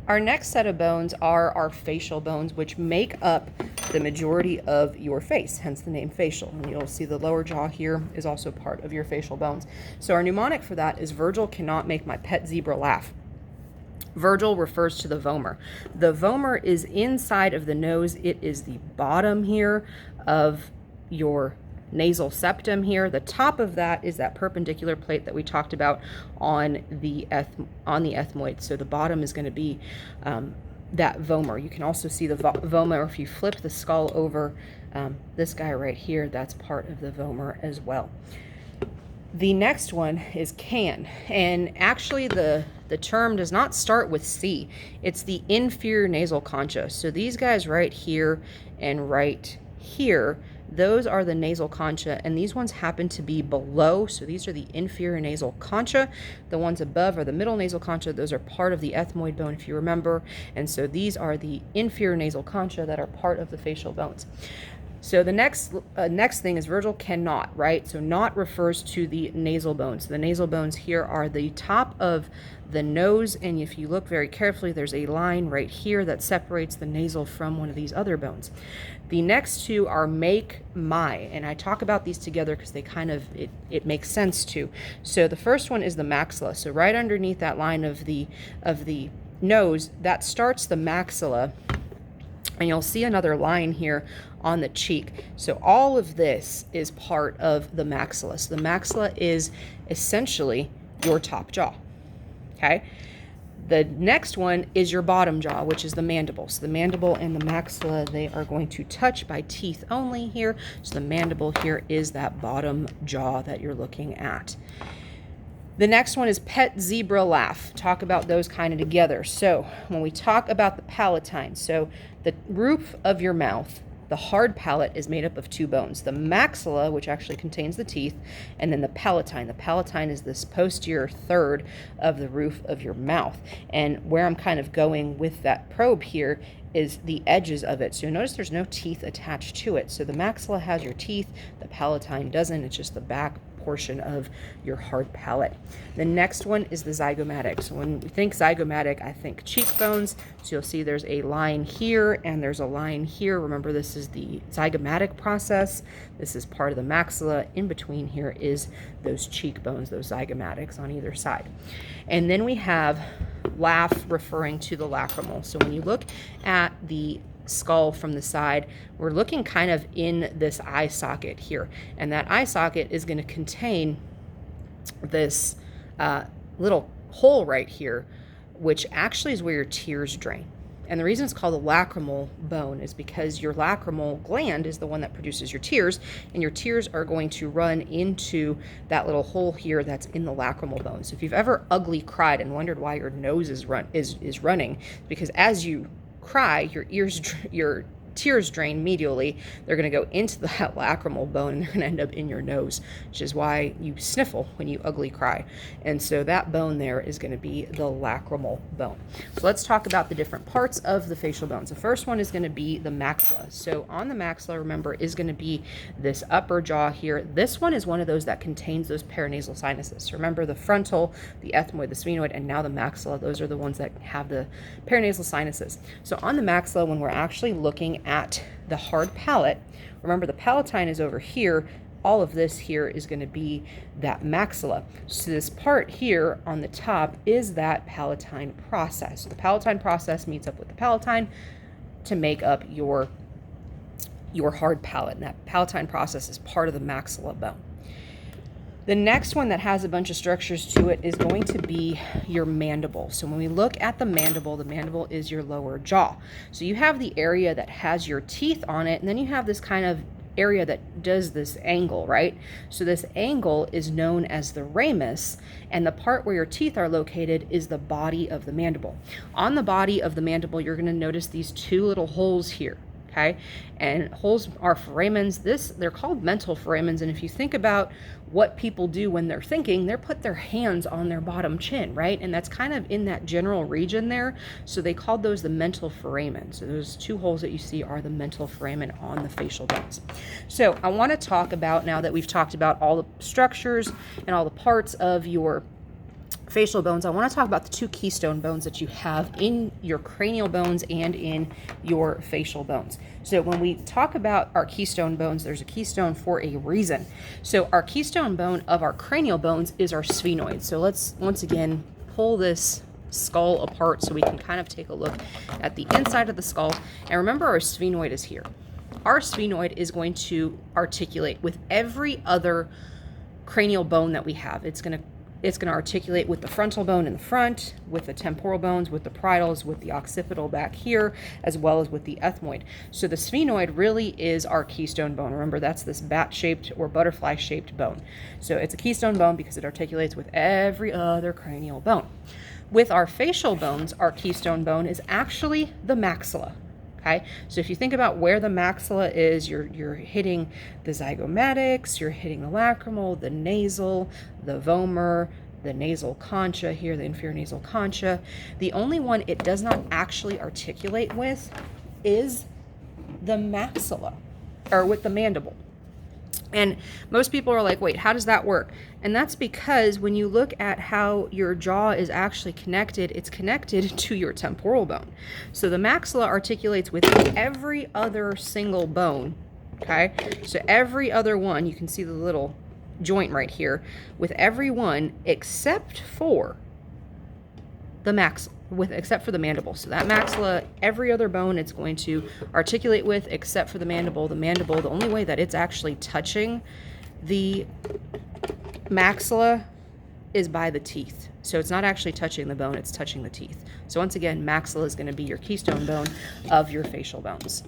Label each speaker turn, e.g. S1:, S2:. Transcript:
S1: Our next set of bones are our facial bones, which make up the majority of your face, hence the name facial. And you'll see the lower jaw here is also part of your facial bones. So our mnemonic for that is Virgil cannot make my pet zebra laugh. Virgil refers to the vomer. The vomer is inside of the nose. It is the bottom here of your nasal septum here. The top of that is that perpendicular plate that we talked about on the ethmoid. So the bottom is going to be that vomer. You can also see the vomer if you flip the skull over. This guy right here, that's part of the vomer as well. The next one is can, and actually the term does not start with C. It's the inferior nasal concha. So these guys right here and right here, those are the nasal concha, and these ones happen to be below. So these are the inferior nasal concha. The ones above are the middle nasal concha. Those are part of the ethmoid bone, if you remember. And so these are the inferior nasal concha that are part of the facial bones. So the next thing is Virgil cannot, right? So not refers to the nasal bones. The nasal bones here are the top of the nose, and if you look very carefully, there's a line right here that separates the nasal from one of these other bones. The next two are make, my, and I talk about these together because they kind of, it makes sense too. So the first one is the maxilla. So right underneath that line of the nose, that starts the maxilla. And you'll see another line here on the cheek. So all of this is part of the maxilla. So the maxilla is essentially your top jaw, okay? The next one is your bottom jaw, which is the mandible. So the mandible and the maxilla, they are going to touch by teeth only here. So the mandible here is that bottom jaw that you're looking at. The next one is pet zebra laugh. Talk about those kind of together. So when we talk about the palatine, so the roof of your mouth, the hard palate is made up of two bones, the maxilla, which actually contains the teeth, and then the palatine. The palatine is this posterior third of the roof of your mouth. And where I'm kind of going with that probe here is the edges of it. So you'll notice there's no teeth attached to it. So the maxilla has your teeth, the palatine doesn't. It's just the back portion of your hard palate. The next one is the zygomatic. So when we think zygomatic, I think cheekbones. So you'll see there's a line here and there's a line here. Remember, this is the zygomatic process. This is part of the maxilla. In between here is those cheekbones, those zygomatics on either side. And then we have laugh, referring to the lacrimal. So when you look at the skull from the side, we're looking kind of in this eye socket here, and that eye socket is going to contain this little hole right here, which actually is where your tears drain. And the reason it's called the lacrimal bone is because your lacrimal gland is the one that produces your tears, and your tears are going to run into that little hole here that's in the lacrimal bone. So if you've ever ugly cried and wondered why your nose is running, because as you cry, your tears drain medially. They're going to go into that lacrimal bone and they're going to end up in your nose, which is why you sniffle when you ugly cry. And so that bone there is going to be the lacrimal bone. So let's talk about the different parts of the facial bones. The first one is going to be the maxilla. So on the maxilla, remember, is going to be this upper jaw here. This one is one of those that contains those paranasal sinuses. So remember, the frontal, the ethmoid, the sphenoid, and now the maxilla, those are the ones that have the paranasal sinuses. So on the maxilla, when we're actually looking at the hard palate, remember the palatine is over here. All of this here is going to be that maxilla. So this part here on the top is that palatine process. So the palatine process meets up with the palatine to make up your hard palate, and that palatine process is part of the maxilla bone. The next one that has a bunch of structures to it is going to be your mandible. So when we look at the mandible is your lower jaw. So you have the area that has your teeth on it, and then you have this kind of area that does this angle, right? So this angle is known as the ramus, and the part where your teeth are located is the body of the mandible. On the body of the mandible, you're going to notice these two little holes here. Okay, and holes are foramens. They're called mental foramens, and if you think about what people do when they're thinking, they put their hands on their bottom chin, right? And that's kind of in that general region there. So they called those the mental foramen. So those two holes that you see are the mental foramen on the facial bones. So I want to talk about, now that we've talked about all the structures and all the parts of your facial bones, I want to talk about the two keystone bones that you have in your cranial bones and in your facial bones. So when we talk about our keystone bones, there's a keystone for a reason. So our keystone bone of our cranial bones is our sphenoid. So let's once again pull this skull apart so we can kind of take a look at the inside of the skull. And remember, our sphenoid is here. Our sphenoid is going to articulate with every other cranial bone that we have. It's going to articulate with the frontal bone in the front, with the temporal bones, with the parietals, with the occipital back here, as well as with the ethmoid. So the sphenoid really is our keystone bone. Remember, that's this bat-shaped or butterfly-shaped bone. So it's a keystone bone because it articulates with every other cranial bone. With our facial bones, our keystone bone is actually the maxilla. Okay, so if you think about where the maxilla is, you're hitting the zygomatics, you're hitting the lacrimal, the nasal, the vomer, the nasal concha here, the inferior nasal concha. The only one it does not actually articulate with is the maxilla, or with the mandible. And most people are like, wait, how does that work? And that's because when you look at how your jaw is actually connected, it's connected to your temporal bone. So the maxilla articulates with every other single bone, okay? So every other one, you can see the little joint right here, with every one except for the maxilla, except for the mandible. So that maxilla, every other bone it's going to articulate with except for the mandible. The mandible, the only way that it's actually touching the maxilla is by the teeth. So it's not actually touching the bone, it's touching the teeth. So once again, maxilla is going to be your keystone bone of your facial bones.